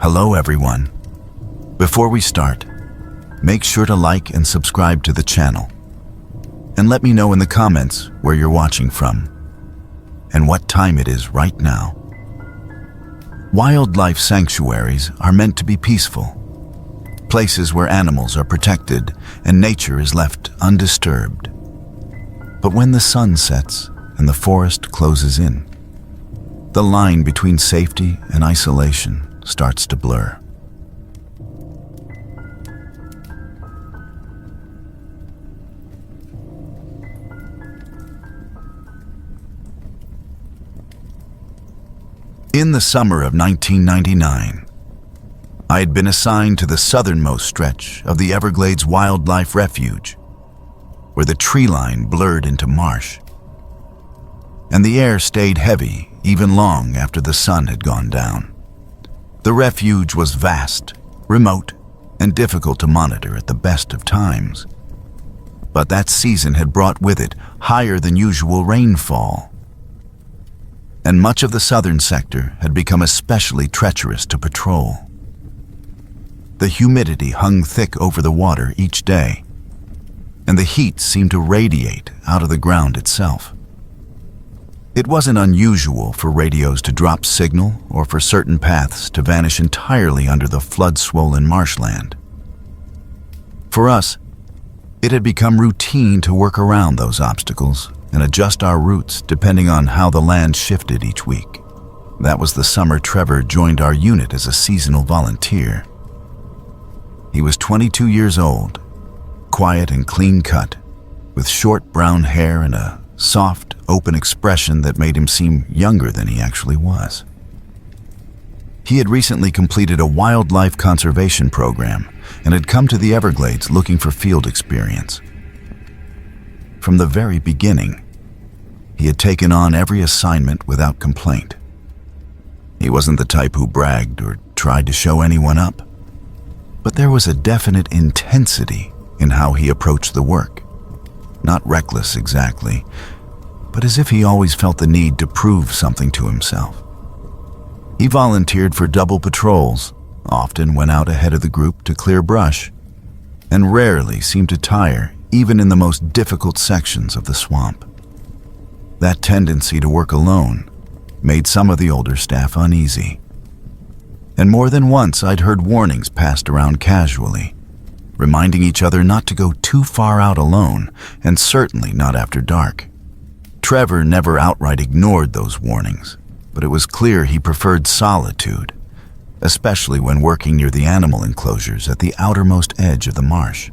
Hello everyone. Before we start, make sure to like and subscribe to the channel. And let me know in the comments where you're watching from and what time it is right now. Wildlife sanctuaries are meant to be peaceful, places where animals are protected and nature is left undisturbed. But when the sun sets and the forest closes in, the line between safety and isolation starts to blur. In the summer of 1999, I had been assigned to the southernmost stretch of the Everglades Wildlife Refuge, where the tree line blurred into marsh, and the air stayed heavy even long after the sun had gone down. The refuge was vast, remote, and difficult to monitor at the best of times. But that season had brought with it higher than usual rainfall, and much of the southern sector had become especially treacherous to patrol. The humidity hung thick over the water each day, and the heat seemed to radiate out of the ground itself. It wasn't unusual for radios to drop signal or for certain paths to vanish entirely under the flood-swollen marshland. For us, it had become routine to work around those obstacles and adjust our routes depending on how the land shifted each week. That was the summer Trevor joined our unit as a seasonal volunteer. He was 22 years old, quiet and clean-cut, with short brown hair and a soft, open expression that made him seem younger than he actually was. He had recently completed a wildlife conservation program and had come to the Everglades looking for field experience. From the very beginning, he had taken on every assignment without complaint. He wasn't the type who bragged or tried to show anyone up, but there was a definite intensity in how he approached the work. Not reckless exactly, but as if he always felt the need to prove something to himself. He volunteered for double patrols, often went out ahead of the group to clear brush, and rarely seemed to tire even in the most difficult sections of the swamp. That tendency to work alone made some of the older staff uneasy. And more than once I'd heard warnings passed around casually, reminding each other not to go too far out alone, and certainly not after dark. Trevor never outright ignored those warnings, but it was clear he preferred solitude, especially when working near the animal enclosures at the outermost edge of the marsh.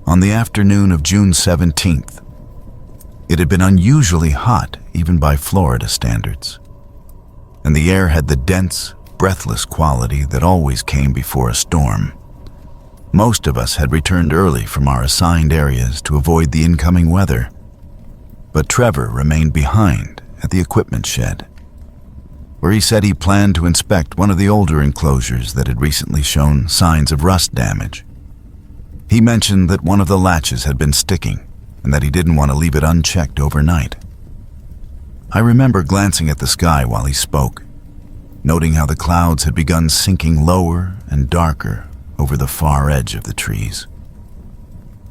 On the afternoon of June 17th, it had been unusually hot even by Florida standards, and the air had the dense, breathless quality that always came before a storm. Most of us had returned early from our assigned areas to avoid the incoming weather, but Trevor remained behind at the equipment shed, where he said he planned to inspect one of the older enclosures that had recently shown signs of rust damage. He mentioned that one of the latches had been sticking and that he didn't want to leave it unchecked overnight. I remember glancing at the sky while he spoke, noting how the clouds had begun sinking lower and darker over the far edge of the trees.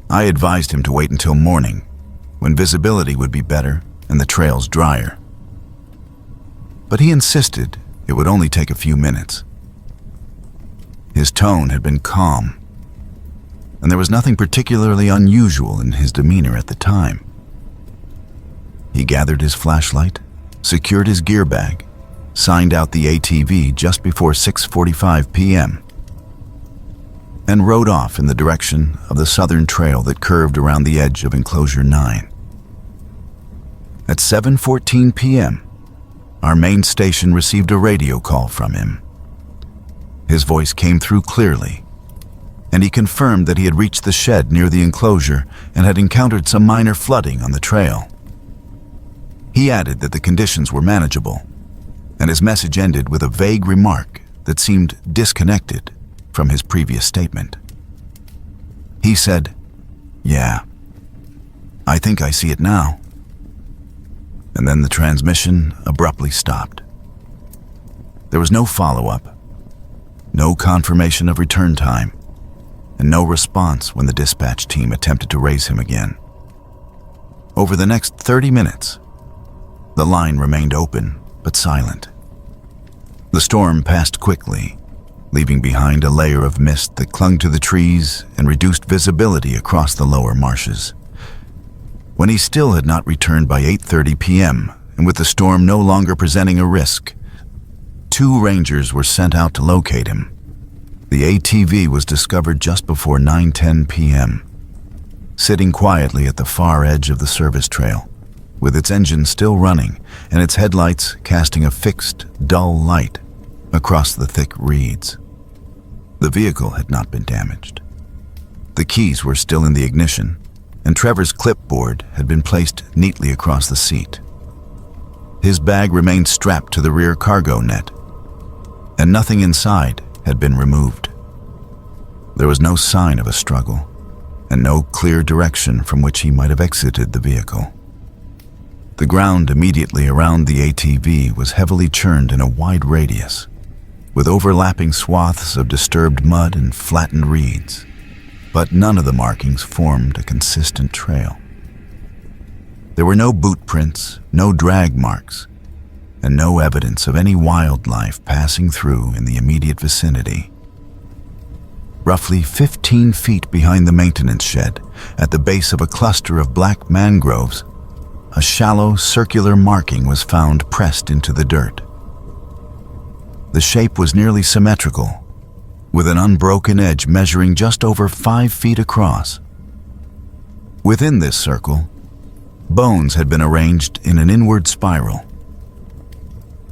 I advised him to wait until morning, when visibility would be better and the trails drier. But he insisted it would only take a few minutes. His tone had been calm, and there was nothing particularly unusual in his demeanor at the time. He gathered his flashlight, secured his gear bag, signed out the ATV just before 6:45 p.m., and rode off in the direction of the southern trail that curved around the edge of Enclosure 9. At 7:14 p.m., our main station received a radio call from him. His voice came through clearly, and he confirmed that he had reached the shed near the enclosure and had encountered some minor flooding on the trail. He added that the conditions were manageable, and his message ended with a vague remark that seemed disconnected from his previous statement. He said, "Yeah, I think I see it now." And then the transmission abruptly stopped. There was no follow-up, no confirmation of return time, and no response when the dispatch team attempted to raise him again. Over the next 30 minutes, the line remained open but silent. The storm passed quickly, leaving behind a layer of mist that clung to the trees and reduced visibility across the lower marshes. When he still had not returned by 8:30 p.m., and with the storm no longer presenting a risk, 2 rangers were sent out to locate him. The ATV was discovered just before 9:10 p.m., sitting quietly at the far edge of the service trail, with its engine still running and its headlights casting a fixed, dull light across the thick reeds. The vehicle had not been damaged. The keys were still in the ignition, and Trevor's clipboard had been placed neatly across the seat. His bag remained strapped to the rear cargo net, and nothing inside had been removed. There was no sign of a struggle, and no clear direction from which he might have exited the vehicle. The ground immediately around the ATV was heavily churned in a wide radius, with overlapping swaths of disturbed mud and flattened reeds, but none of the markings formed a consistent trail. There were no boot prints, no drag marks, and no evidence of any wildlife passing through in the immediate vicinity. Roughly 15 feet behind the maintenance shed, at the base of a cluster of black mangroves, a shallow circular marking was found pressed into the dirt. The shape was nearly symmetrical, with an unbroken edge measuring just over 5 feet across. Within this circle, bones had been arranged in an inward spiral.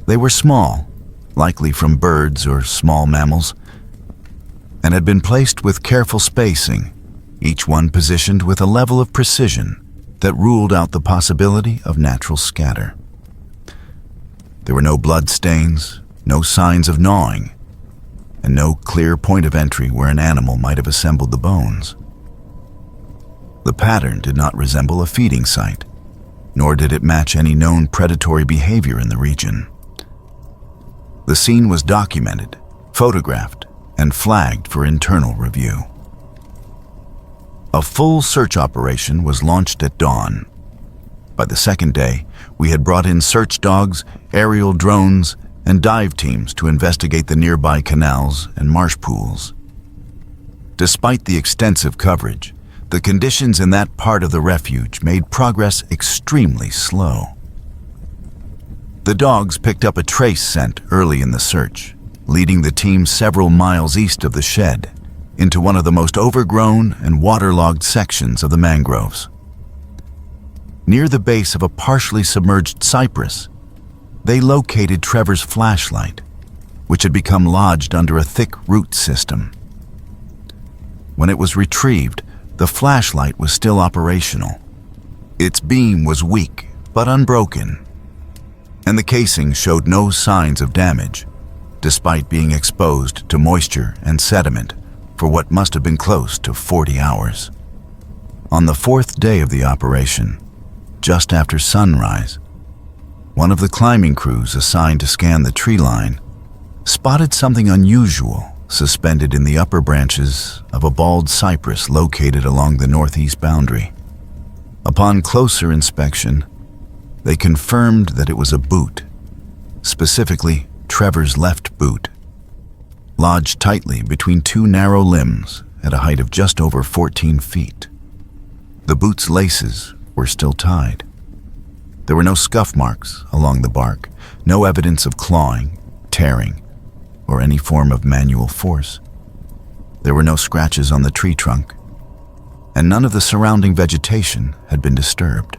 They were small, likely from birds or small mammals, and had been placed with careful spacing, each one positioned with a level of precision that ruled out the possibility of natural scatter. There were no blood stains, no signs of gnawing, and no clear point of entry where an animal might have assembled the bones. The pattern did not resemble a feeding site, nor did it match any known predatory behavior in the region. The scene was documented, photographed, and flagged for internal review. A full search operation was launched at dawn. By the second day, we had brought in search dogs, aerial drones, and dive teams to investigate the nearby canals and marsh pools. Despite the extensive coverage, the conditions in that part of the refuge made progress extremely slow. The dogs picked up a trace scent early in the search, leading the team several miles east of the shed into one of the most overgrown and waterlogged sections of the mangroves. Near the base of a partially submerged cypress, they located Trevor's flashlight, which had become lodged under a thick root system. When it was retrieved, the flashlight was still operational. Its beam was weak but unbroken, and the casing showed no signs of damage, despite being exposed to moisture and sediment for what must have been close to 40 hours. On the 4th day of the operation, just after sunrise, one of the climbing crews assigned to scan the tree line spotted something unusual suspended in the upper branches of a bald cypress located along the northeast boundary. Upon closer inspection, they confirmed that it was a boot, specifically Trevor's left boot, lodged tightly between 2 narrow limbs at a height of just over 14 feet. The boot's laces were still tied. There were no scuff marks along the bark, no evidence of clawing, tearing, or any form of manual force. There were no scratches on the tree trunk, and none of the surrounding vegetation had been disturbed.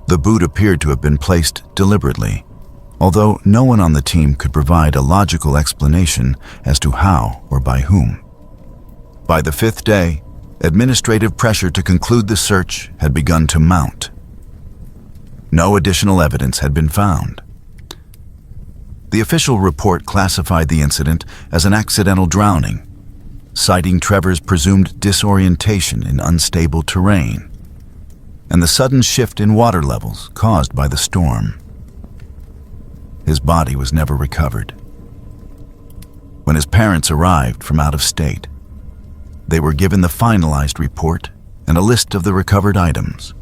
The boot appeared to have been placed deliberately, although no one on the team could provide a logical explanation as to how or by whom. By the 5th day, administrative pressure to conclude the search had begun to mount. No additional evidence had been found. The official report classified the incident as an accidental drowning, citing Trevor's presumed disorientation in unstable terrain and the sudden shift in water levels caused by the storm. His body was never recovered. when his parents arrived from out of state. They were given the finalized report and a list of the recovered items,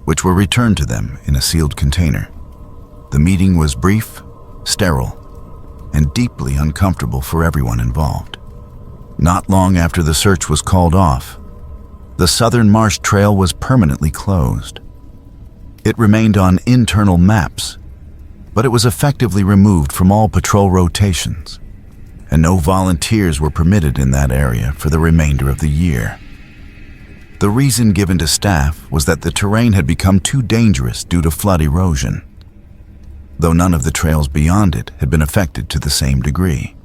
which were returned to them in a sealed container. The meeting was brief, sterile, and deeply uncomfortable for everyone involved. Not long after the search was called off, the Southern Marsh Trail was permanently closed. It remained on internal maps, but it was effectively removed from all patrol rotations, and no volunteers were permitted in that area for the remainder of the year. The reason given to staff was that the terrain had become too dangerous due to flood erosion, though none of the trails beyond it had been affected to the same degree.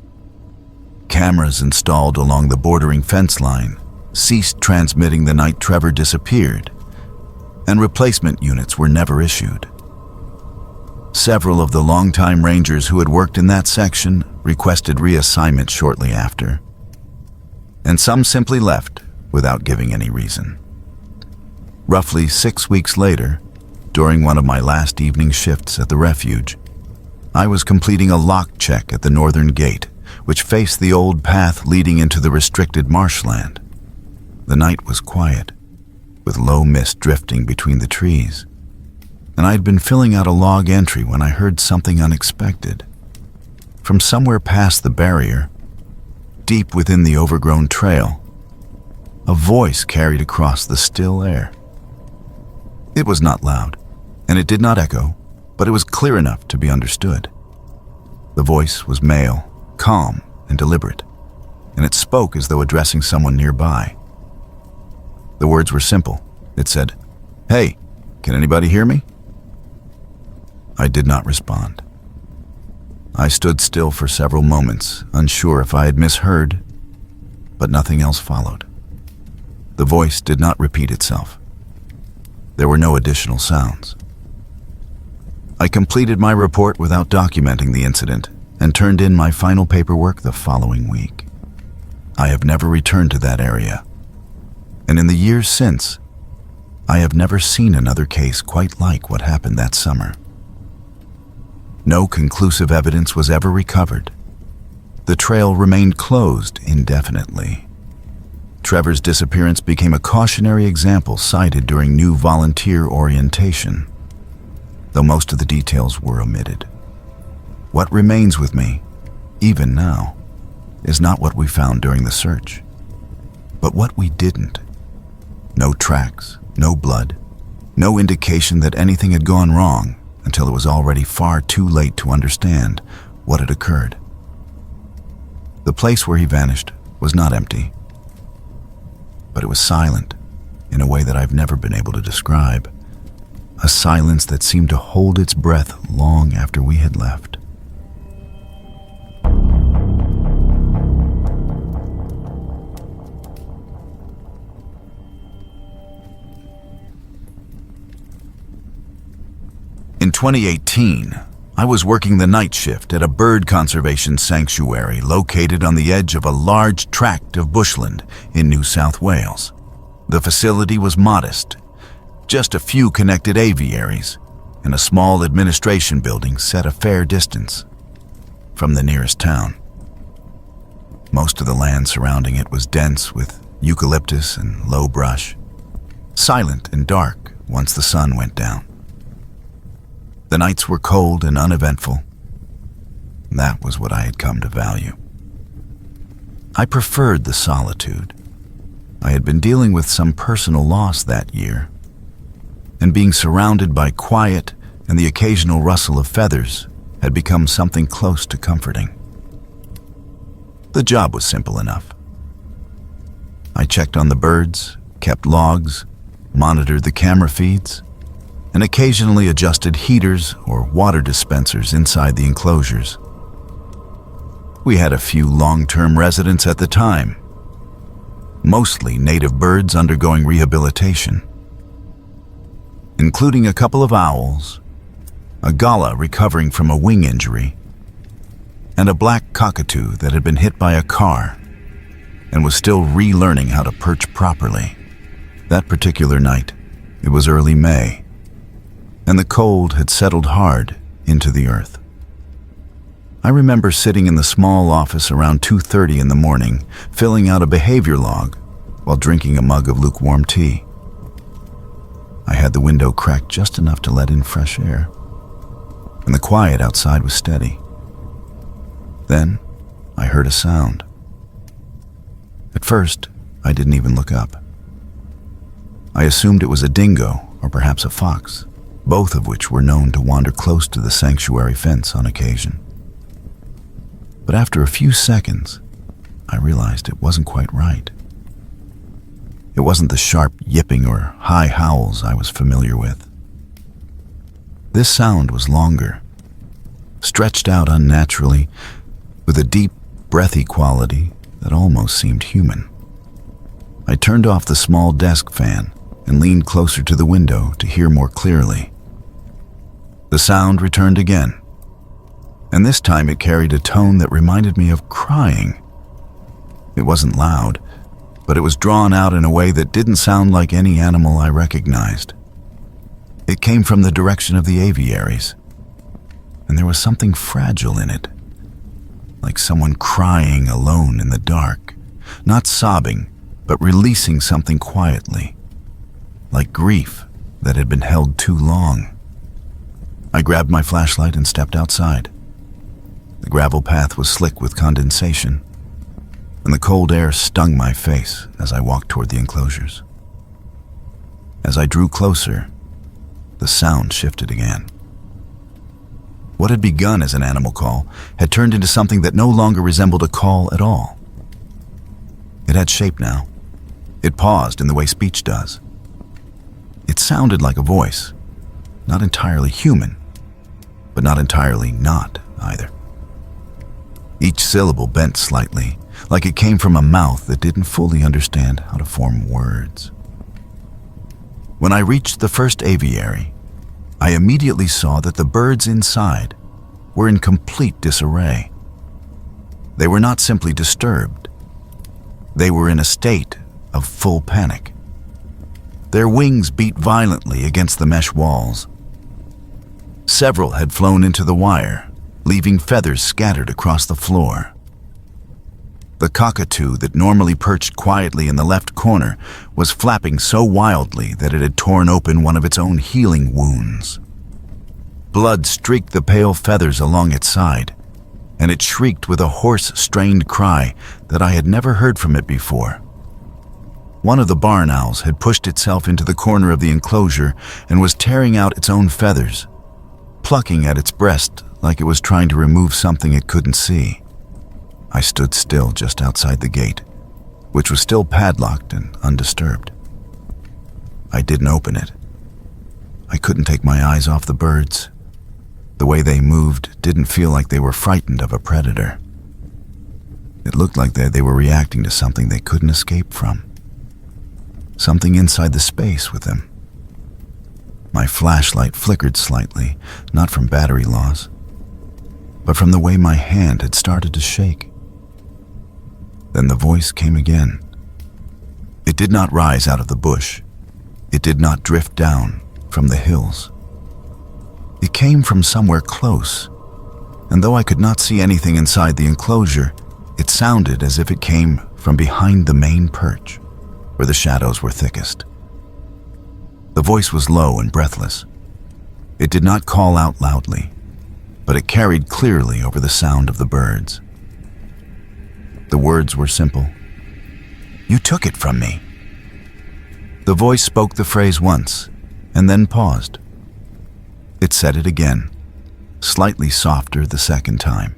Cameras installed along the bordering fence line ceased transmitting the night Trevor disappeared, and replacement units were never issued. Several of the longtime rangers who had worked in that section requested reassignment shortly after, and some simply left without giving any reason. Roughly 6 weeks later, during one of my last evening shifts at the refuge, I was completing a lock check at the northern gate, which faced the old path leading into the restricted marshland. The night was quiet, with low mist drifting between the trees, and I had been filling out a log entry when I heard something unexpected. From somewhere past the barrier, deep within the overgrown trail, a voice carried across the still air. It was not loud, and it did not echo, but it was clear enough to be understood. The voice was male, calm and deliberate, and it spoke as though addressing someone nearby. The words were simple. It said, "Hey, can anybody hear me?" I did not respond. I stood still for several moments, unsure if I had misheard, but nothing else followed. The voice did not repeat itself. There were no additional sounds. I completed my report without documenting the incident and turned in my final paperwork the following week. I have never returned to that area, and in the years since, I have never seen another case quite like what happened that summer. No conclusive evidence was ever recovered. The trail remained closed indefinitely. Trevor's disappearance became a cautionary example cited during new volunteer orientation, though most of the details were omitted. What remains with me, even now, is not what we found during the search, but what we didn't. No tracks, no blood, no indication that anything had gone wrong until it was already far too late to understand what had occurred. The place where he vanished was not empty, but it was silent in a way that I've never been able to describe, a silence that seemed to hold its breath long after we had left. In 2018, I was working the night shift at a bird conservation sanctuary located on the edge of a large tract of bushland in New South Wales. The facility was modest, just a few connected aviaries and a small administration building set a fair distance from the nearest town. Most of the land surrounding it was dense with eucalyptus and low brush, silent and dark once the sun went down. The nights were cold and uneventful. That was what I had come to value. I preferred the solitude. I had been dealing with some personal loss that year, and being surrounded by quiet and the occasional rustle of feathers had become something close to comforting. The job was simple enough. I checked on the birds, kept logs, monitored the camera feeds, and occasionally adjusted heaters or water dispensers inside the enclosures. We had a few long-term residents at the time, mostly native birds undergoing rehabilitation, including a couple of owls, a galla recovering from a wing injury, and a black cockatoo that had been hit by a car and was still relearning how to perch properly. That particular night, it was early May, and the cold had settled hard into the earth. I remember sitting in the small office around 2:30 in the morning, filling out a behavior log while drinking a mug of lukewarm tea. I had the window cracked just enough to let in fresh air, and the quiet outside was steady. Then I heard a sound. At first, I didn't even look up. I assumed it was a dingo or perhaps a fox, both of which were known to wander close to the sanctuary fence on occasion. But after a few seconds, I realized it wasn't quite right. It wasn't the sharp yipping or high howls I was familiar with. This sound was longer, stretched out unnaturally, with a deep, breathy quality that almost seemed human. I turned off the small desk fan and leaned closer to the window to hear more clearly. The sound returned again, and this time it carried a tone that reminded me of crying. It wasn't loud, but it was drawn out in a way that didn't sound like any animal I recognized. It came from the direction of the aviaries, and there was something fragile in it, like someone crying alone in the dark, not sobbing, but releasing something quietly, like grief that had been held too long. I grabbed my flashlight and stepped outside. The gravel path was slick with condensation, and the cold air stung my face as I walked toward the enclosures. As I drew closer, the sound shifted again. What had begun as an animal call had turned into something that no longer resembled a call at all. It had shape now. It paused in the way speech does. It sounded like a voice, not entirely human, but not entirely not either. Each syllable bent slightly, like it came from a mouth that didn't fully understand how to form words. When I reached the first aviary, I immediately saw that the birds inside were in complete disarray. They were not simply disturbed. They were in a state of full panic. Their wings beat violently against the mesh walls. Several had flown into the wire, leaving feathers scattered across the floor. The cockatoo that normally perched quietly in the left corner was flapping so wildly that it had torn open one of its own healing wounds. Blood streaked the pale feathers along its side, and it shrieked with a hoarse, strained cry that I had never heard from it before. One of the barn owls had pushed itself into the corner of the enclosure and was tearing out its own feathers, plucking at its breast like it was trying to remove something it couldn't see. I stood still just outside the gate, which was still padlocked and undisturbed. I didn't open it. I couldn't take my eyes off the birds. The way they moved didn't feel like they were frightened of a predator. It looked like they were reacting to something they couldn't escape from. Something inside the space with them. My flashlight flickered slightly, not from battery loss, but from the way my hand had started to shake. Then the voice came again. It did not rise out of the bush. It did not drift down from the hills. It came from somewhere close, and though I could not see anything inside the enclosure, it sounded as if it came from behind the main perch, where the shadows were thickest. The voice was low and breathless. It did not call out loudly, but it carried clearly over the sound of the birds. The words were simple. "You took it from me." The voice spoke the phrase once, and then paused. It said it again, slightly softer the second time.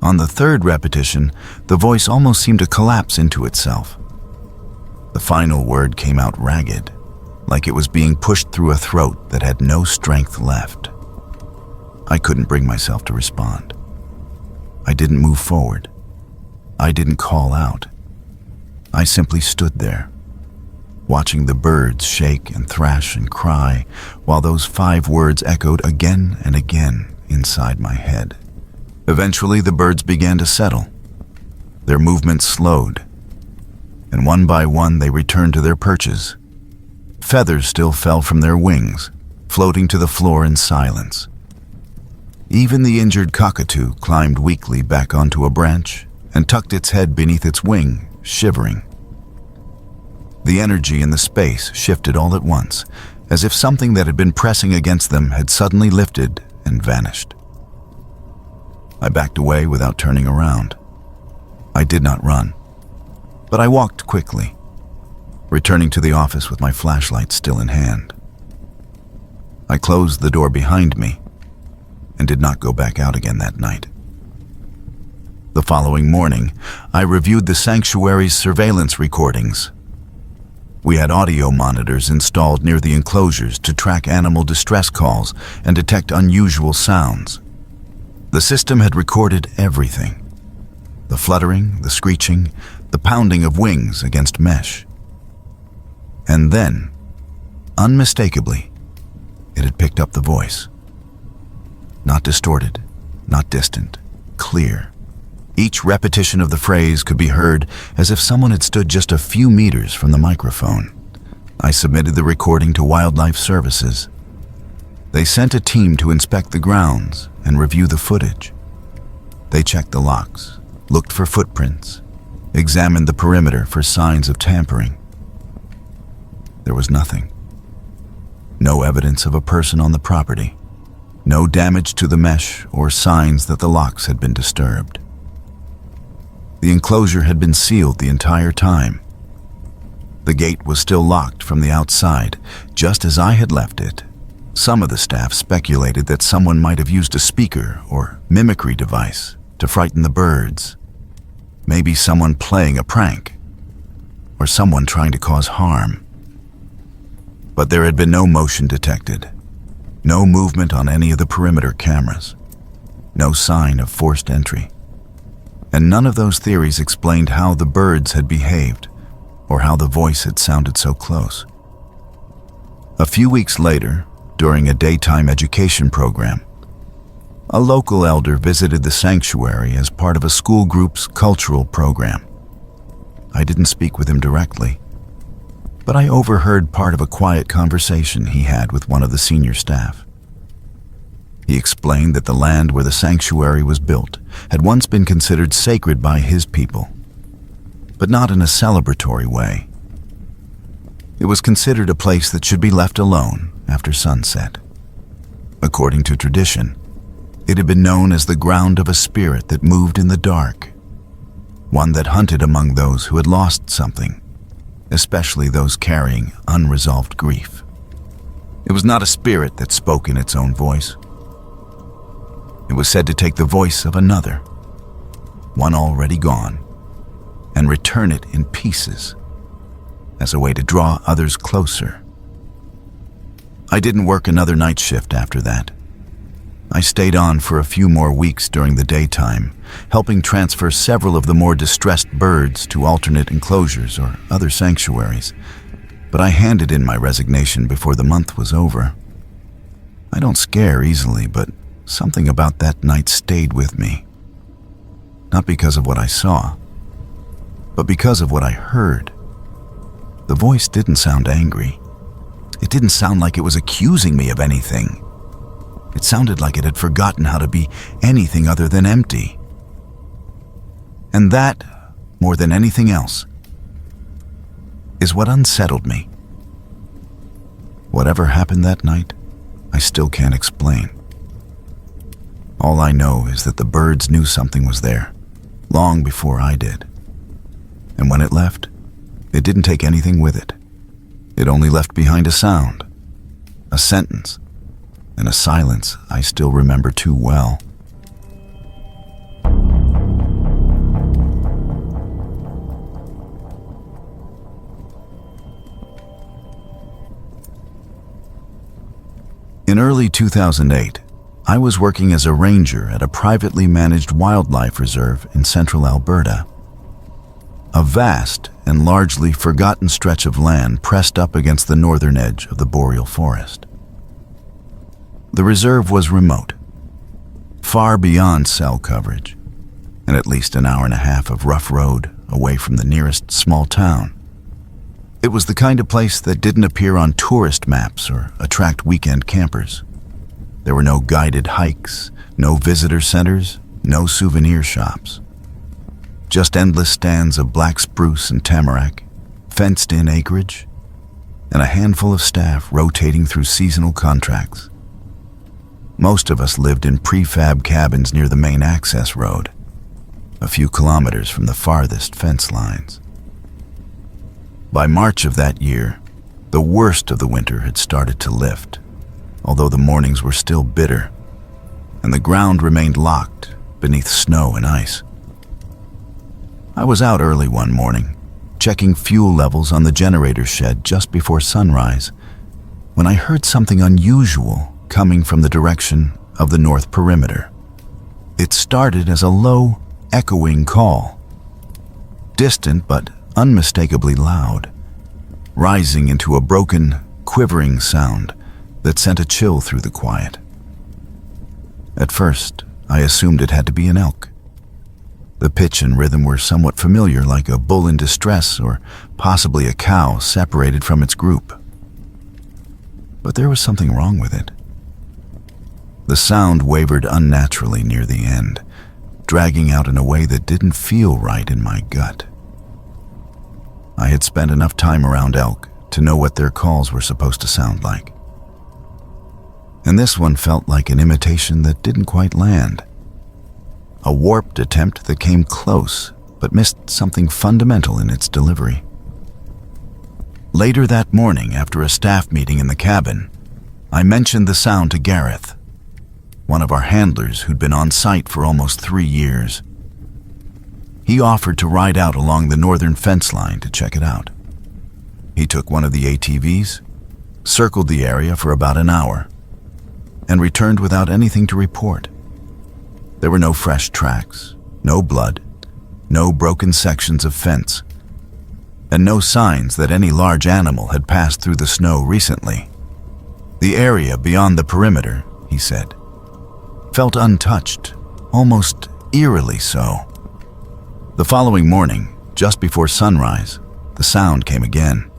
On the third repetition, the voice almost seemed to collapse into itself. The final word came out ragged, like it was being pushed through a throat that had no strength left. I couldn't bring myself to respond. I didn't move forward. I didn't call out. I simply stood there, watching the birds shake and thrash and cry, while those 5 words echoed again and again inside my head. Eventually, the birds began to settle. Their movements slowed, and one by one they returned to their perches. Feathers still fell from their wings, floating to the floor in silence. Even the injured cockatoo climbed weakly back onto a branch and tucked its head beneath its wing, shivering. The energy in the space shifted all at once, as if something that had been pressing against them had suddenly lifted and vanished. I backed away without turning around. I did not run, but I walked quickly, returning to the office with my flashlight still in hand. I closed the door behind me and did not go back out again that night. The following morning, I reviewed the Sanctuaries surveillance recordings. We had audio monitors installed near the enclosures to track animal distress calls and detect unusual sounds. The system had recorded everything: the fluttering, the screeching, the pounding of wings against mesh. And then, unmistakably, it had picked up the voice. Not distorted, not distant, clear. Each repetition of the phrase could be heard as if someone had stood just a few meters from the microphone. I submitted the recording to Wildlife Services. They sent a team to inspect the grounds and review the footage. They checked the locks, looked for footprints, examined the perimeter for signs of tampering. There was nothing. No evidence of a person on the property. No damage to the mesh or signs that the locks had been disturbed. The enclosure had been sealed the entire time. The gate was still locked from the outside, just as I had left it. Some of the staff speculated that someone might have used a speaker or mimicry device to frighten the birds. Maybe someone playing a prank, or someone trying to cause harm. But there had been no motion detected, no movement on any of the perimeter cameras, no sign of forced entry. And none of those theories explained how the birds had behaved or how the voice had sounded so close. A few weeks later, during a daytime education program, a local elder visited the sanctuary as part of a school group's cultural program. I didn't speak with him directly, but I overheard part of a quiet conversation he had with one of the senior staff. He explained that the land where the sanctuary was built had once been considered sacred by his people, but not in a celebratory way. It was considered a place that should be left alone after sunset. According to tradition, it had been known as the ground of a spirit that moved in the dark, one that hunted among those who had lost something, especially those carrying unresolved grief. It was not a spirit that spoke in its own voice. It was said to take the voice of another, one already gone, and return it in pieces as a way to draw others closer. I didn't work another night shift after that. I stayed on for a few more weeks during the daytime, helping transfer several of the more distressed birds to alternate enclosures or other sanctuaries, but I handed in my resignation before the month was over. I don't scare easily, but something about that night stayed with me. Not because of what I saw, but because of what I heard. The voice didn't sound angry. It didn't sound like it was accusing me of anything. It sounded like it had forgotten how to be anything other than empty. And that, more than anything else, is what unsettled me. Whatever happened that night, I still can't explain. All I know is that the birds knew something was there, long before I did. And when it left, it didn't take anything with it. It only left behind a sound, a sentence, and a silence I still remember too well. In early 2008, I was working as a ranger at a privately managed wildlife reserve in central Alberta. A vast and largely forgotten stretch of land pressed up against the northern edge of the boreal forest. The reserve was remote, far beyond cell coverage, and at least an hour and a half of rough road away from the nearest small town. It was the kind of place that didn't appear on tourist maps or attract weekend campers. There were no guided hikes, No visitor centers, no souvenir shops. Just endless stands of black spruce and tamarack, fenced-in acreage, and a handful of staff rotating through seasonal contracts. Most of us lived in prefab cabins near the main access road, a few kilometers from the farthest fence lines. By March of that year, the worst of the winter had started to lift, although the mornings were still bitter, and the ground remained locked beneath snow and ice. I was out early one morning, checking fuel levels on the generator shed just before sunrise, when I heard something unusual coming from the direction of the north perimeter. It started as a low, echoing call, distant but unmistakably loud, rising into a broken, quivering sound that sent a chill through the quiet. At first, I assumed it had to be an elk. The pitch and rhythm were somewhat familiar, like a bull in distress or possibly a cow separated from its group. But there was something wrong with it. The sound wavered unnaturally near the end, dragging out in a way that didn't feel right in my gut. I had spent enough time around elk to know what their calls were supposed to sound like. And this one felt like an imitation that didn't quite land. A warped attempt that came close, but missed something fundamental in its delivery. Later that morning, after a staff meeting in the cabin, I mentioned the sound to Gareth, one of our handlers who'd been on site for almost 3 years. He offered to ride out along the northern fence line to check it out. He took one of the ATVs, circled the area for about an hour, and returned without anything to report. There were no fresh tracks, no blood, no broken sections of fence, and no signs that any large animal had passed through the snow recently. The area beyond the perimeter, he said, felt untouched, almost eerily so. The following morning, just before sunrise, the sound came again.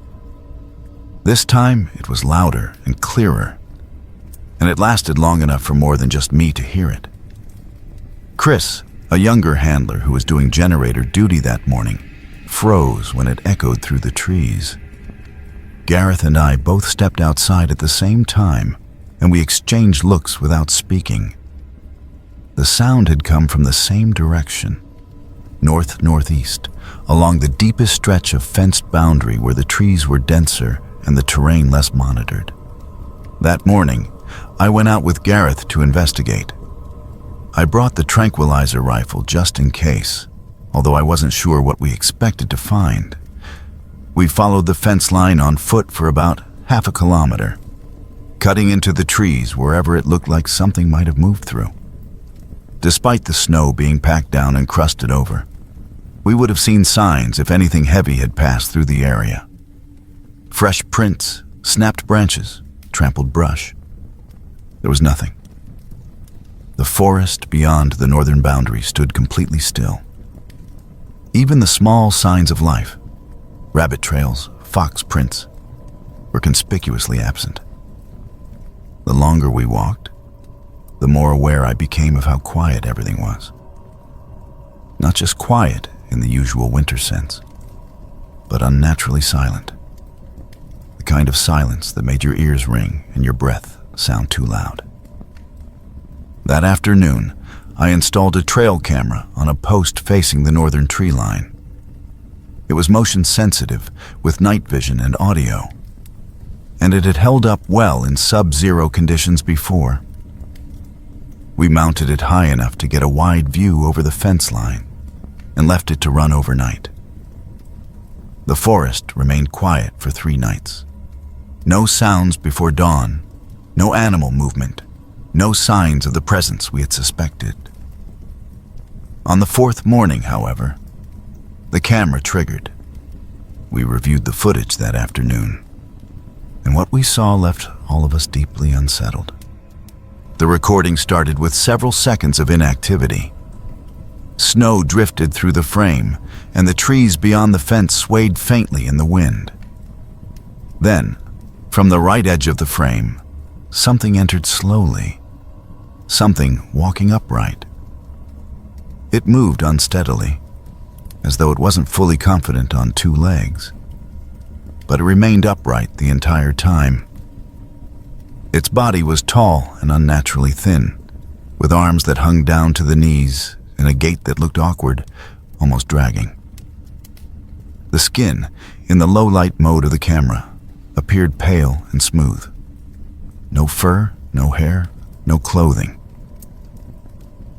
This time, it was louder and clearer, and it lasted long enough for more than just me to hear it. Chris, a younger handler who was doing generator duty that morning, froze when it echoed through the trees. Gareth and I both stepped outside at the same time, and we exchanged looks without speaking. The sound had come from the same direction, north-northeast, along the deepest stretch of fenced boundary where the trees were denser and the terrain less monitored. That morning, I went out with Gareth to investigate. I brought the tranquilizer rifle just in case, although I wasn't sure what we expected to find. We followed the fence line on foot for about half a kilometer, cutting into the trees wherever it looked like something might have moved through. Despite the snow being packed down and crusted over, we would have seen signs if anything heavy had passed through the area. Fresh prints, snapped branches, trampled brush. There was nothing. The forest beyond the northern boundary stood completely still. Even the small signs of life, rabbit trails, fox prints, were conspicuously absent. The longer we walked, the more aware I became of how quiet everything was. Not just quiet in the usual winter sense, but unnaturally silent. The kind of silence that made your ears ring and your breath sound too loud. That afternoon, I installed a trail camera on a post facing the northern tree line. It was motion sensitive with night vision and audio, and it had held up well in sub-zero conditions before. We mounted it high enough to get a wide view over the fence line and left it to run overnight. The forest remained quiet for 3 nights. No sounds before dawn, no animal movement, no signs of the presence we had suspected. On the 4th morning, however, the camera triggered. We reviewed the footage that afternoon, and what we saw left all of us deeply unsettled. The recording started with several seconds of inactivity. Snow drifted through the frame, and the trees beyond the fence swayed faintly in the wind. Then, from the right edge of the frame, something entered slowly, something walking upright. It moved unsteadily, as though it wasn't fully confident on two legs, but it remained upright the entire time. Its body was tall and unnaturally thin, with arms that hung down to the knees and a gait that looked awkward, almost dragging. The skin, in the low-light mode of the camera, appeared pale and smooth. No fur, no hair, no clothing.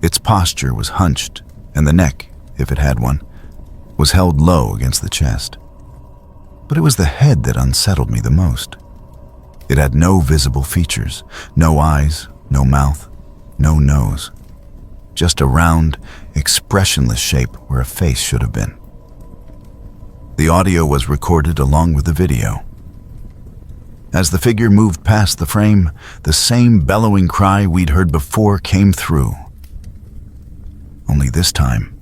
Its posture was hunched, and the neck, if it had one, was held low against the chest. But it was the head that unsettled me the most. It had no visible features, no eyes, no mouth, no nose. Just a round, expressionless shape where a face should have been. The audio was recorded along with the video. As the figure moved past the frame, the same bellowing cry we'd heard before came through. Only this time,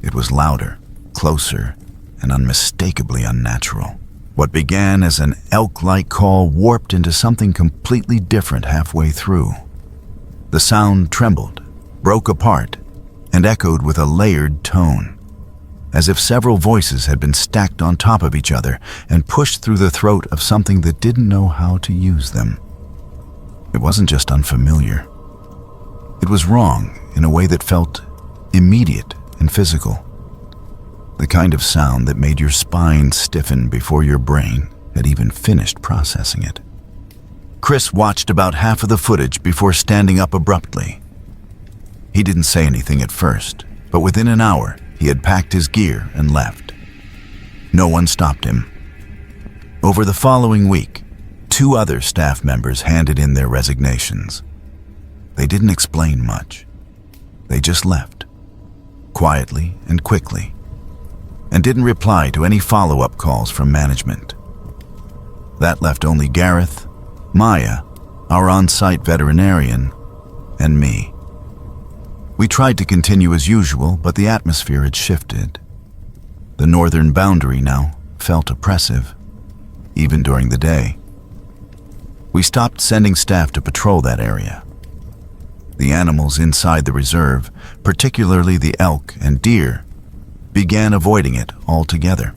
it was louder, closer, and unmistakably unnatural. What began as an elk-like call warped into something completely different halfway through. The sound trembled, broke apart, and echoed with a layered tone, as if several voices had been stacked on top of each other and pushed through the throat of something that didn't know how to use them. It wasn't just unfamiliar. It was wrong in a way that felt immediate and physical. The kind of sound that made your spine stiffen before your brain had even finished processing it. Chris watched about half of the footage before standing up abruptly. He didn't say anything at first, but within an hour, he had packed his gear and left. No one stopped him. Over the following week, 2 other staff members handed in their resignations. They didn't explain much. They just left, quietly and quickly, and didn't reply to any follow-up calls from management. That left only Gareth, Maya, our on-site veterinarian, and me. We tried to continue as usual, but the atmosphere had shifted. The northern boundary now felt oppressive, even during the day. We stopped sending staff to patrol that area. The animals inside the reserve, particularly the elk and deer, began avoiding it altogether.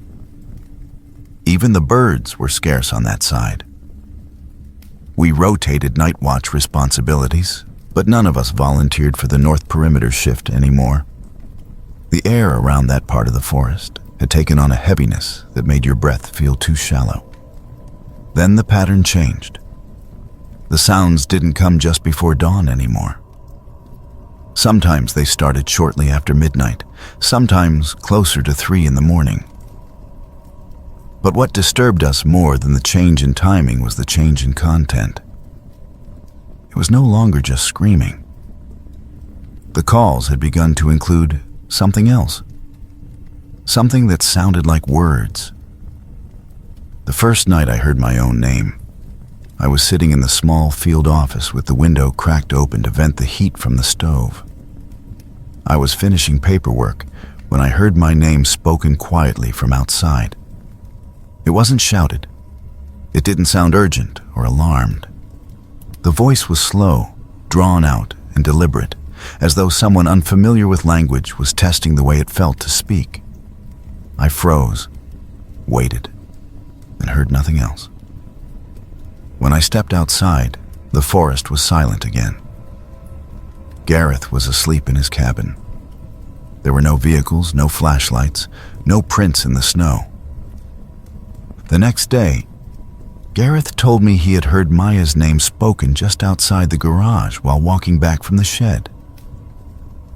Even the birds were scarce on that side. We rotated night watch responsibilities, but none of us volunteered for the North Perimeter shift anymore. The air around that part of the forest had taken on a heaviness that made your breath feel too shallow. Then the pattern changed. The sounds didn't come just before dawn anymore. Sometimes they started shortly after midnight, sometimes closer to 3 in the morning. But what disturbed us more than the change in timing was the change in content. It was no longer just screaming. The calls had begun to include something else. Something that sounded like words. The first night I heard my own name, I was sitting in the small field office with the window cracked open to vent the heat from the stove. I was finishing paperwork when I heard my name spoken quietly from outside. It wasn't shouted. It didn't sound urgent or alarmed. The voice was slow, drawn out, and deliberate, as though someone unfamiliar with language was testing the way it felt to speak. I froze, waited, and heard nothing else. When I stepped outside, the forest was silent again. Gareth was asleep in his cabin. There were no vehicles, no flashlights, no prints in the snow. The next day, Gareth told me he had heard Maya's name spoken just outside the garage while walking back from the shed.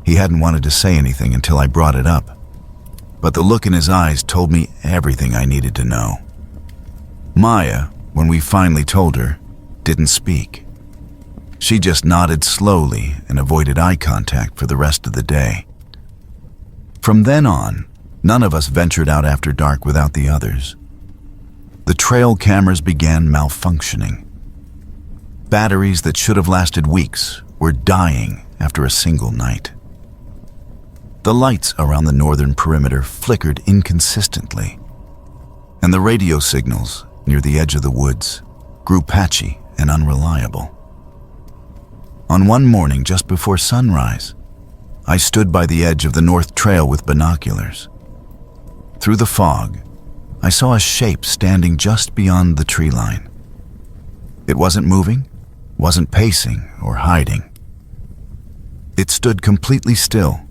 He hadn't wanted to say anything until I brought it up, but the look in his eyes told me everything I needed to know. Maya, when we finally told her, didn't speak. She just nodded slowly and avoided eye contact for the rest of the day. From then on, none of us ventured out after dark without the others. The trail cameras began malfunctioning. Batteries that should have lasted weeks were dying after a single night. The lights around the northern perimeter flickered inconsistently, and the radio signals near the edge of the woods grew patchy and unreliable. On one morning just before sunrise, I stood by the edge of the North Trail with binoculars. Through the fog, I saw a shape standing just beyond the tree line. It wasn't moving, wasn't pacing or hiding. It stood completely still,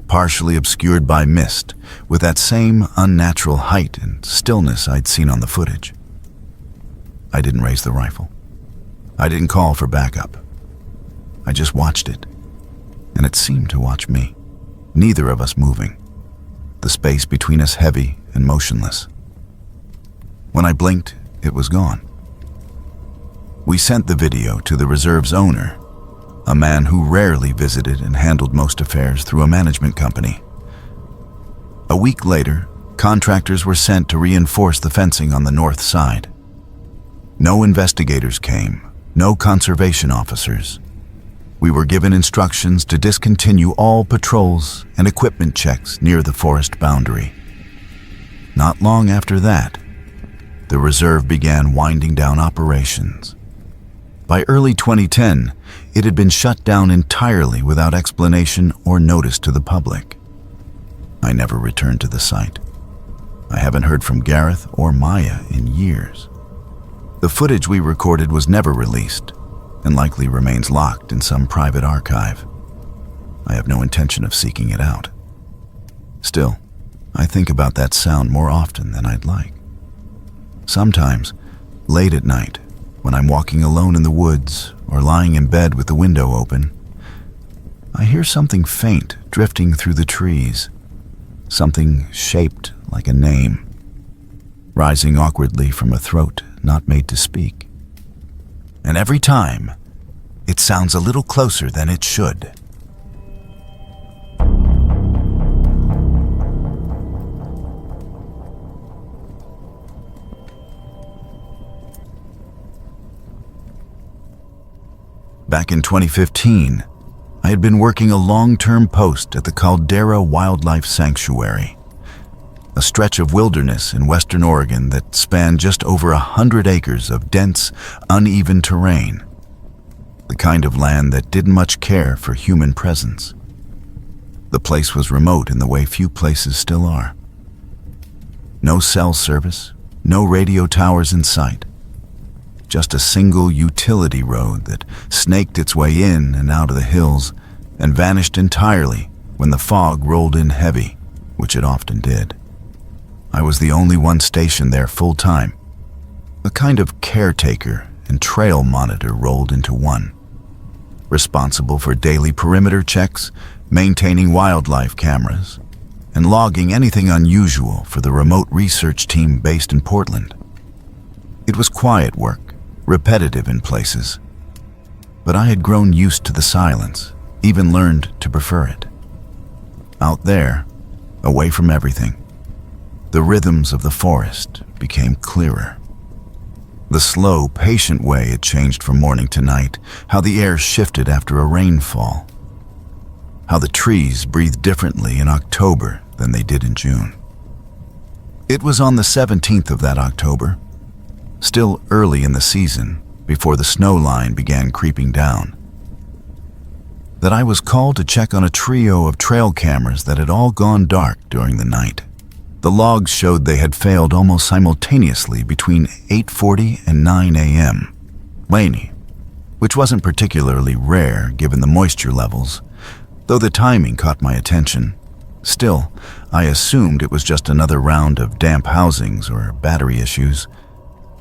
partially obscured by mist, with that same unnatural height and stillness I'd seen on the footage. I didn't raise the rifle. I didn't call for backup. I just watched it, and it seemed to watch me, neither of us moving, the space between us heavy and motionless. When I blinked, it was gone. We sent the video to the reserve's owner, a man who rarely visited and handled most affairs through a management company. A week later, contractors were sent to reinforce the fencing on the north side. No investigators came, no conservation officers. We were given instructions to discontinue all patrols and equipment checks near the forest boundary. Not long after that, the reserve began winding down operations. By early 2010, it had been shut down entirely without explanation or notice to the public. I never returned to the site. I haven't heard from Gareth or Maya in years. The footage we recorded was never released and likely remains locked in some private archive. I have no intention of seeking it out. Still, I think about that sound more often than I'd like. Sometimes, late at night, when I'm walking alone in the woods or lying in bed with the window open, I hear something faint drifting through the trees, something shaped like a name, rising awkwardly from a throat not made to speak. And every time, it sounds a little closer than it should. Back in 2015, I had been working a long-term post at the Caldera Wildlife Sanctuary, a stretch of wilderness in western Oregon that spanned just over 100 acres of dense, uneven terrain, the kind of land that didn't much care for human presence. The place was remote in the way few places still are. No cell service, no radio towers in sight. Just a single utility road that snaked its way in and out of the hills and vanished entirely when the fog rolled in heavy, which it often did. I was the only one stationed there full-time, a kind of caretaker and trail monitor rolled into one, responsible for daily perimeter checks, maintaining wildlife cameras, and logging anything unusual for the remote research team based in Portland. It was quiet work, repetitive in places, but I had grown used to the silence, even learned to prefer it. Out there, away from everything, the rhythms of the forest became clearer. The slow, patient way it changed from morning to night, how the air shifted after a rainfall, how the trees breathed differently in October than they did in June. It was on the 17th of that October, still early in the season, before the snow line began creeping down, that I was called to check on a trio of trail cameras that had all gone dark during the night. The logs showed they had failed almost simultaneously between 8:40 and 9 a.m. Rainy, which wasn't particularly rare given the moisture levels, though the timing caught my attention. Still, I assumed it was just another round of damp housings or battery issues.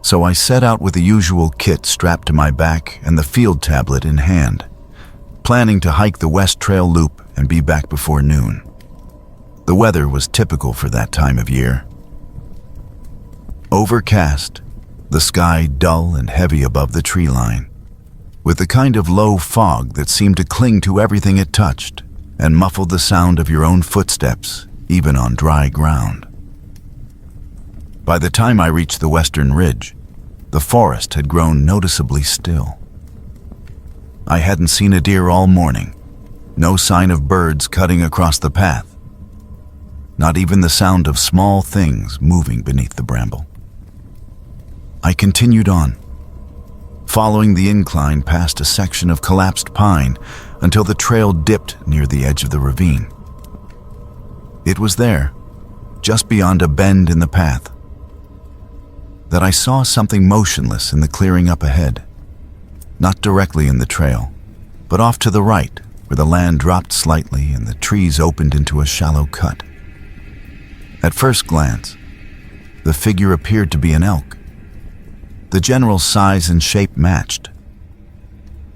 So I set out with the usual kit strapped to my back and the field tablet in hand, planning to hike the West Trail Loop and be back before noon. The weather was typical for that time of year. Overcast, the sky dull and heavy above the tree line, with the kind of low fog that seemed to cling to everything it touched and muffled the sound of your own footsteps, even on dry ground. By the time I reached the western ridge, the forest had grown noticeably still. I hadn't seen a deer all morning, no sign of birds cutting across the path, not even the sound of small things moving beneath the bramble. I continued on, following the incline past a section of collapsed pine until the trail dipped near the edge of the ravine. It was there, just beyond a bend in the path, that I saw something motionless in the clearing up ahead, not directly in the trail, but off to the right, where the land dropped slightly and the trees opened into a shallow cut. At first glance, the figure appeared to be an elk. The general size and shape matched,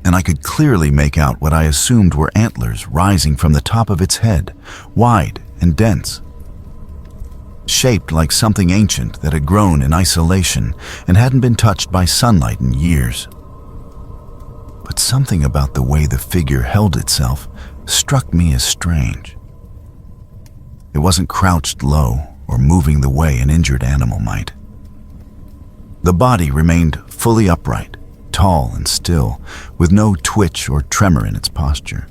and I could clearly make out what I assumed were antlers rising from the top of its head, wide and dense, shaped like something ancient that had grown in isolation and hadn't been touched by sunlight in years. But something about the way the figure held itself struck me as strange. It wasn't crouched low or moving the way an injured animal might. The body remained fully upright, tall and still, with no twitch or tremor in its posture.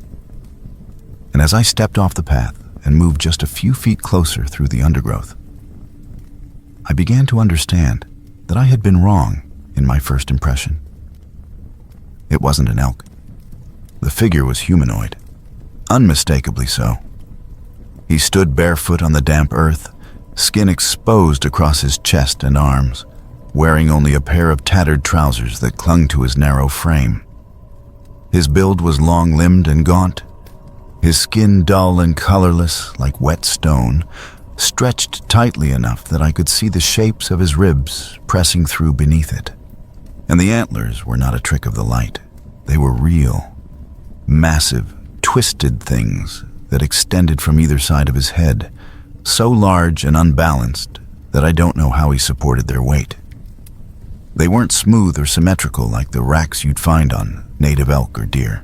And as I stepped off the path and moved just a few feet closer through the undergrowth, I began to understand that I had been wrong in my first impression. It wasn't an elk. The figure was humanoid, unmistakably so. He stood barefoot on the damp earth, skin exposed across his chest and arms, wearing only a pair of tattered trousers that clung to his narrow frame. His build was long-limbed and gaunt, his skin dull and colorless like wet stone, stretched tightly enough that I could see the shapes of his ribs pressing through beneath it. And the antlers were not a trick of the light. They were real, massive, twisted things that extended from either side of his head, so large and unbalanced that I don't know how he supported their weight. They weren't smooth or symmetrical like the racks you'd find on native elk or deer.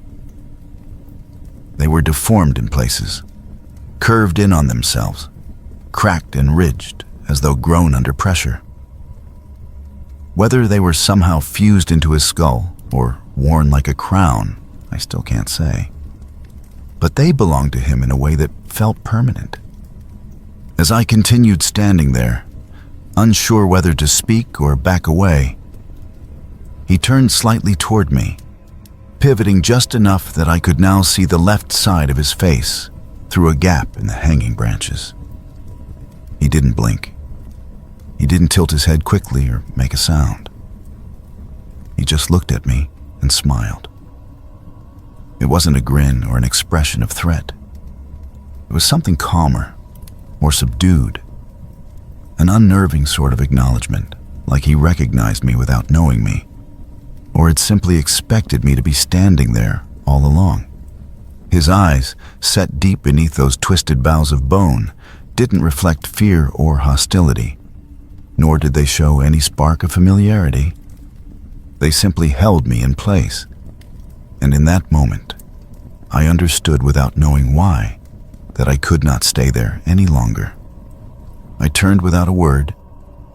They were deformed in places, curved in on themselves, cracked and ridged as though grown under pressure. Whether they were somehow fused into his skull or worn like a crown, I still can't say. But they belonged to him in a way that felt permanent. As I continued standing there, unsure whether to speak or back away, he turned slightly toward me, pivoting just enough that I could now see the left side of his face through a gap in the hanging branches. He didn't blink. He didn't tilt his head quickly or make a sound. He just looked at me and smiled. It wasn't a grin or an expression of threat. It was something calmer, more subdued, an unnerving sort of acknowledgement, like he recognized me without knowing me, or had simply expected me to be standing there all along. His eyes, set deep beneath those twisted boughs of bone, didn't reflect fear or hostility, nor did they show any spark of familiarity. They simply held me in place, and in that moment, I understood without knowing why that I could not stay there any longer. I turned without a word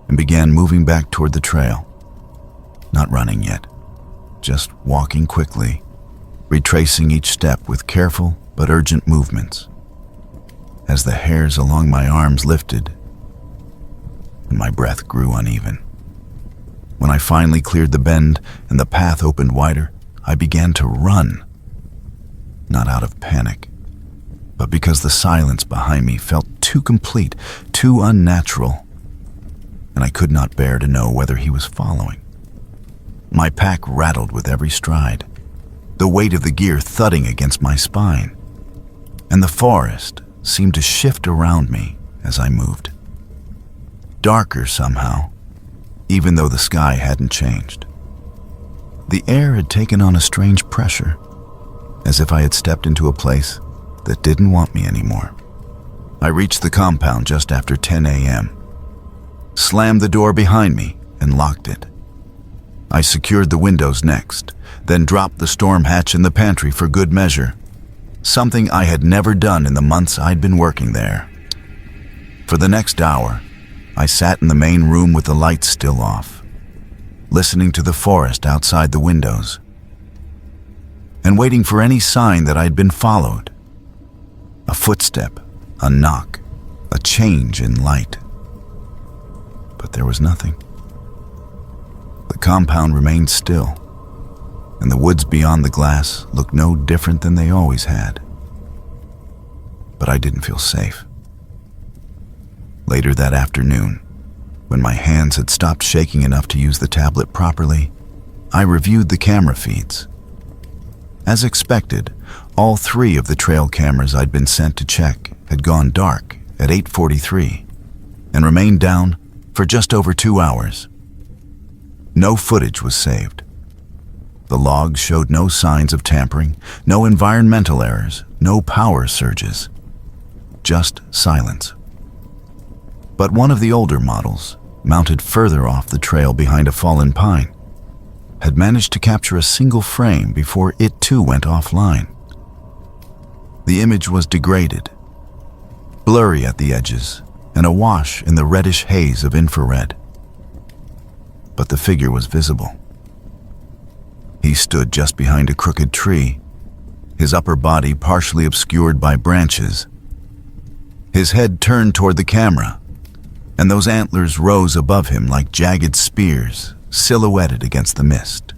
and began moving back toward the trail. Not running yet, just walking quickly, retracing each step with careful but urgent movements. As the hairs along my arms lifted and my breath grew uneven. When I finally cleared the bend and the path opened wider, I began to run. Not out of panic, but because the silence behind me felt too complete, too unnatural, and I could not bear to know whether he was following. My pack rattled with every stride, the weight of the gear thudding against my spine, and the forest seemed to shift around me as I moved. Darker somehow, even though the sky hadn't changed. The air had taken on a strange pressure, as if I had stepped into a place that didn't want me anymore. I reached the compound just after 10 a.m., slammed the door behind me, and locked it. I secured the windows next, then dropped the storm hatch in the pantry for good measure, something I had never done in the months I'd been working there. For the next hour, I sat in the main room with the lights still off, listening to the forest outside the windows, and waiting for any sign that I'd been followed. A footstep, a knock, a change in light. But there was nothing. The compound remained still, and the woods beyond the glass looked no different than they always had. But I didn't feel safe. Later that afternoon, when my hands had stopped shaking enough to use the tablet properly, I reviewed the camera feeds. As expected, all 3 of the trail cameras I'd been sent to check had gone dark at 8:43 and remained down for just over 2 hours. No footage was saved. The logs showed no signs of tampering, no environmental errors, no power surges. Just silence. But one of the older models, mounted further off the trail behind a fallen pine, had managed to capture a single frame before it too went offline. The image was degraded, blurry at the edges, and awash in the reddish haze of infrared. But the figure was visible. He stood just behind a crooked tree, his upper body partially obscured by branches. His head turned toward the camera, and those antlers rose above him like jagged spears, silhouetted against the mist.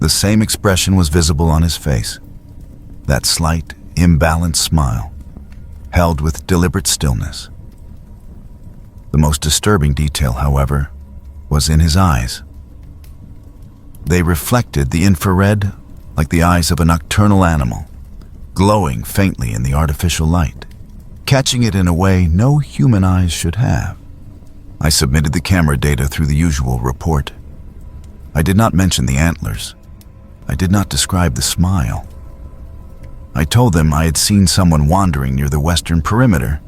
The same expression was visible on his face, that slight, imbalanced smile, held with deliberate stillness. The most disturbing detail, however, was in his eyes. They reflected the infrared like the eyes of a nocturnal animal, glowing faintly in the artificial light, catching it in a way no human eyes should have. I submitted the camera data through the usual report. I did not mention the antlers. I did not describe the smile. I told them I had seen someone wandering near the western perimeter.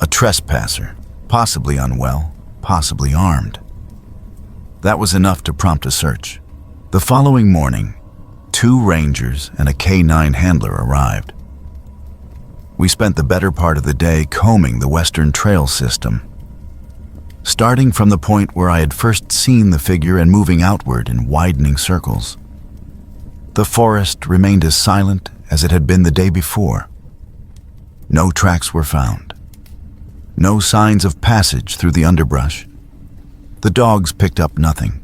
A trespasser, possibly unwell, possibly armed. That was enough to prompt a search. The following morning, 2 rangers and a K9 handler arrived. We spent the better part of the day combing the western trail system, starting from the point where I had first seen the figure and moving outward in widening circles. The forest remained as silent as it had been the day before. No tracks were found. No signs of passage through the underbrush. The dogs picked up nothing.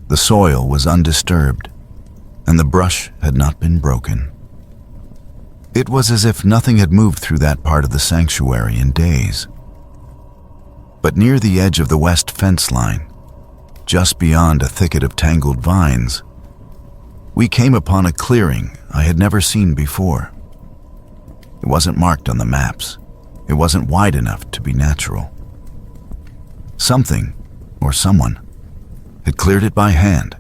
The soil was undisturbed, and the brush had not been broken. It was as if nothing had moved through that part of the sanctuary in days. But near the edge of the west fence line, just beyond a thicket of tangled vines, we came upon a clearing I had never seen before. It wasn't marked on the maps. It wasn't wide enough to be natural. Something, or someone, had cleared it by hand.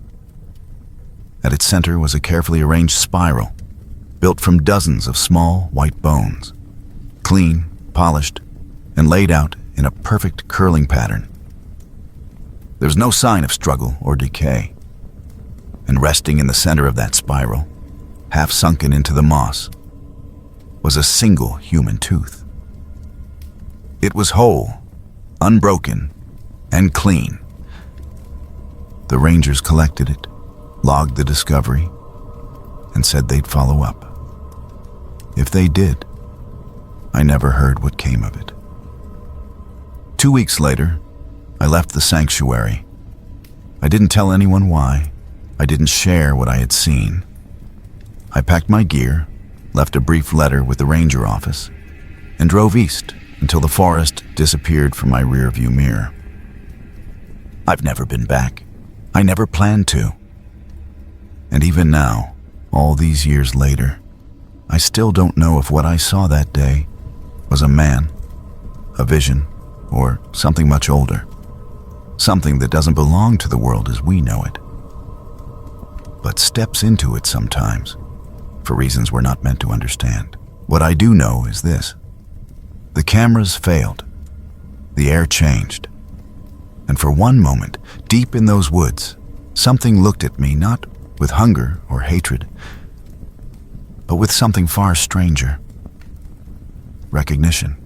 At its center was a carefully arranged spiral, built from dozens of small white bones, clean, polished, and laid out in a perfect curling pattern. There was no sign of struggle or decay, and resting in the center of that spiral, half sunken into the moss, was a single human tooth. It was whole, unbroken, and clean. The rangers collected it, logged the discovery, and said they'd follow up. If they did, I never heard what came of it. 2 weeks later, I left the sanctuary. I didn't tell anyone why. I didn't share what I had seen. I packed my gear, left a brief letter with the ranger office, and drove east until the forest disappeared from my rearview mirror. I've never been back. I never planned to. And even now, all these years later, I still don't know if what I saw that day was a man, a vision, or something much older. Something that doesn't belong to the world as we know it, but steps into it sometimes, for reasons we're not meant to understand. What I do know is this: the cameras failed, the air changed, and for one moment, deep in those woods, something looked at me not with hunger or hatred, but with something far stranger: recognition.